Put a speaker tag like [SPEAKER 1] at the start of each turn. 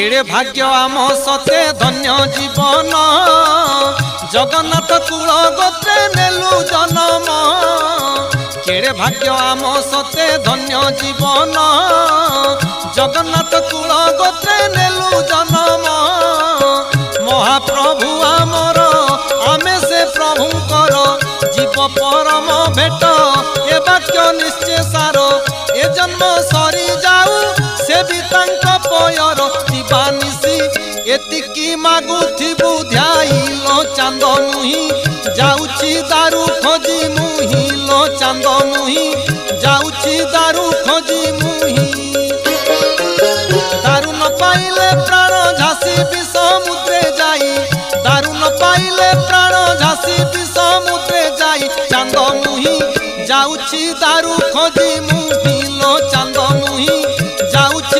[SPEAKER 1] केड़े भाग्य आम सते धन्य जीवन जगन्नाथ कुल गोत्रे नेलु जन्म केड़े भाग्य आम सते धन्य जीवन जगन्नाथ कुल गोत्रे नेलु जन्म महाप्रभु आमर आमे से प्रभुंकर जीव परम भेट ए वाक्य निश्चय सार ए जन्म सरी जाऊ से भी तांक पयर दिवानिसी एतिकी मागुथिबु ध्याइलो चांद मुही जाउची दारू खोजी मुही लो चांद मुही जाउची दारू खोजी मुही दारू न पाइले प्राण झांसी भी समुद्रे जाई दारू न पाइले प्राण झांसी भी समुद्रे जाई चांद मुही जाउची दारू खोजी मुही